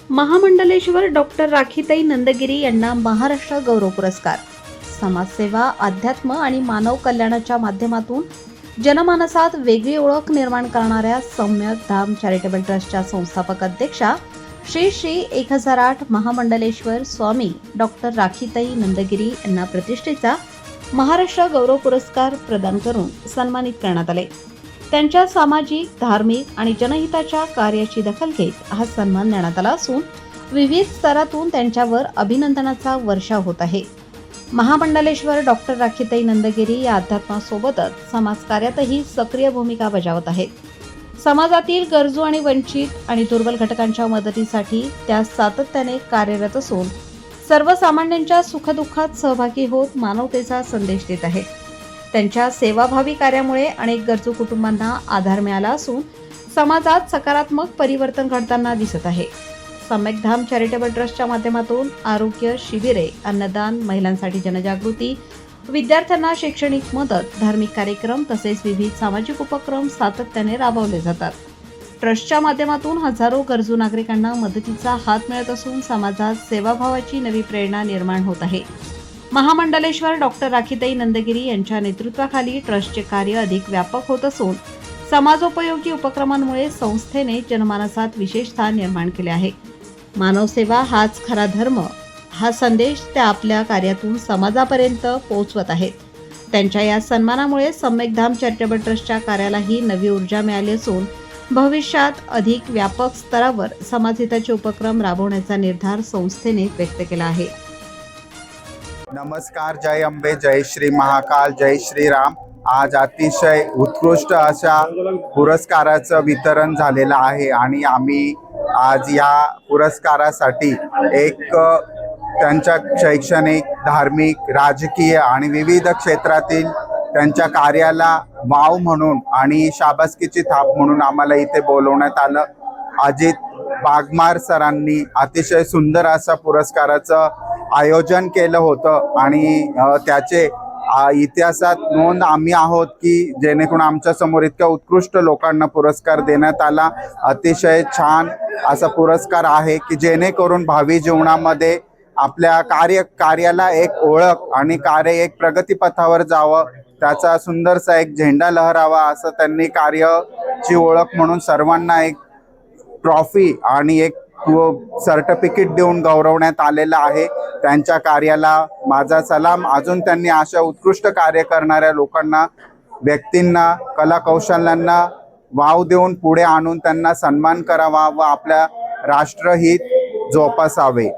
महामंडलेश्वर doctor राखीताई Nandgiri यांना महाराष्ट्र गौरव पुरस्कार. समाजसेवा, अध्यात्म आणि मानव कल्याणाच्या माध्यमातून जनमानसात वेगळी ओळख निर्माण करणाऱ्या सम्यक धाम चॅरिटेबल ट्रस्टच्या संस्थापक अध्यक्षा श्री श्री 1008 महामंडलेश्वर स्वामी डॉक्टर राखीताई नंदगिरी यांना प्रतिष्ठेचा महाराष्ट्र गौरव पुरस्कार प्रदान करून सन्मानित करण्यात आले. त्यांच्या सामाजिक, धार्मिक आणि जनहिताच्या कार्याची दखल घेत हा सन्मान देण्यात आला असून विविध स्तरातून त्यांच्यावर अभिनंदनाचा वर्षाव होत आहे. महामंडलेश्वर डॉक्टर राखीताई नंदगिरी या अध्यात्मासोबतच समाजकार्यातही सक्रिय भूमिका बजावत आहेत. समाजातील गरजू आणि वंचित आणि दुर्बल घटकांच्या मदतीसाठी त्या सातत्याने कार्यरत असून सर्वसामान्यांच्या सुखदुःखात सहभागी होत मानवतेचा संदेश देत आहेत. त्यांच्या सेवाभावी कार्यामुळे अनेक गरजू कुटुंबांना आधार मिळाला असून समाजात सकारात्मक परिवर्तन घडताना दिसत आहे. सम्यक धाम चॅरिटेबल ट्रस्टच्या माध्यमातून आरोग्य शिबिरे, अन्नदान, महिलांसाठी जनजागृती, विद्यार्थ्यांना शैक्षणिक मदत, धार्मिक कार्यक्रम तसेच विविध सामाजिक उपक्रम सातत्याने राबवले जातात. ट्रस्टच्या माध्यमातून हजारो गरजू नागरिकांना मदतीचा हात मिळत असून समाजात सेवाभावाची नवी प्रेरणा निर्माण होत आहे. महामंडलेश्वर डॉक्टर राखीताई नंदगिरी यांच्या नेतृत्वाखाली ट्रस्टचे कार्य अधिक व्यापक होत असून समाजोपयोगी उपक्रमांमुळे संस्थेने जनमानसात विशेष स्थान निर्माण केले आहे. मानवसेवा हाच खरा धर्म हा संदेश त्या आपल्या कार्यातून समाजापर्यंत पोहोचवत आहेत. त्यांच्या या सन्मानामुळे सम्यक धाम चॅरिटेबल ट्रस्टच्या कार्यालाही नवी ऊर्जा मिळाली असून भविष्यात अधिक व्यापक स्तरावर समाजहिताचे उपक्रम राबवण्याचा निर्धार संस्थेने व्यक्त केला आहे. नमस्कार, जय अंबे, जय श्री महाकाल, जय श्रीराम. आज अतिशय उत्कृष्ट अशा पुरस्काराचं वितरण झालेलं आहे आणि आम्ही आज या पुरस्कारासाठी एक त्यांच्या शैक्षणिक, धार्मिक, राजकीय आणि विविध क्षेत्रातील त्यांच्या कार्याला वाव म्हणून आणि शाबासकीची थाप म्हणून आम्हाला इथे बोलवण्यात आलं. अजित बागमार सरांनी अतिशय सुंदर असा पुरस्काराचं आयोजन केलं होतं आणि त्याचे इतिहासात नोंद आम्ही आहोत की जेणेकरून आमच्या समोर इतक्या उत्कृष्ट लोकांना पुरस्कार देण्यात आला. अतिशय छान असा पुरस्कार आहे की जेणेकरून भावी जीवनामध्ये आपल्या कार्याला एक ओळख आणि कार्य एक प्रगतीपथावर जावं, त्याचा सुंदरसा एक झेंडा लहरावा असं त्यांनी कार्याची ओळख म्हणून सर्वांना एक ट्रॉफी आणि एक सर्टिफिकेट देऊन गौरवण्यात आलेला आहे. त्यांच्या कार्याला माझा सलाम. अजून त्यांनी अशा उत्कृष्ट कार्य करणाऱ्या लोकांना, व्यक्तींना, कलाकौशल्यांना वाव देऊन पुढे आणून त्यांना सन्मान करावा व आपल्या राष्ट्रहित जोपासावे.